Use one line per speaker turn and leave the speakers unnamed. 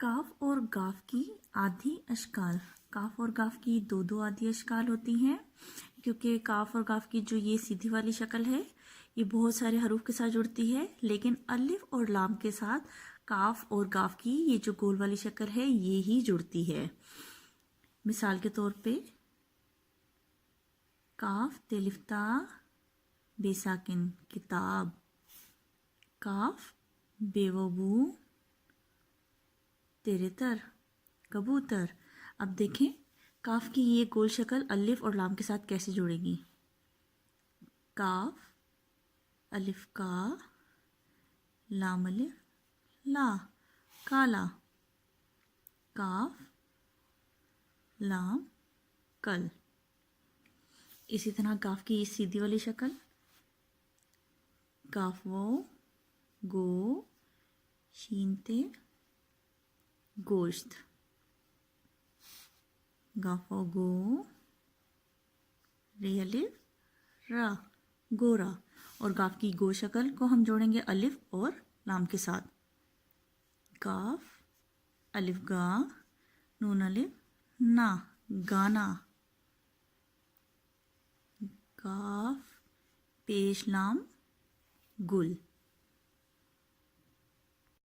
काफ और गाफ की आधी अशकाल। काफ और गाफ की दो दो आधी अशकाल होती हैं, क्योंकि काफ और गाफ की जो ये सीधी वाली शक्ल है ये बहुत सारे हरूफ के साथ जुड़ती है, लेकिन अलिफ और लाम के साथ काफ और गाफ की ये जो गोल वाली शक्ल है ये ही जुड़ती है। मिसाल के तौर पे काफ तेलिफ्ता बेसाकिन किताब, काफ बेवबू तेरे तर कबूतर। अब देखें काफ की ये गोल शक्ल अलिफ और लाम के साथ कैसे जुड़ेगी। काफ अलिफ का, लाम अलिफ ला, काला। काफ लाम कल। इसी तरह काफ की इस सीधी वाली शक्ल काफ वो गो शीनते गोश्त, गाफो गो रे अलिफ रा गोरा। और गाफ की गो शक्ल को हम जोड़ेंगे अलिफ और लाम के साथ। काफ अलिफ गा नून अलिफ ना गाना। काफ पेश लाम गुल।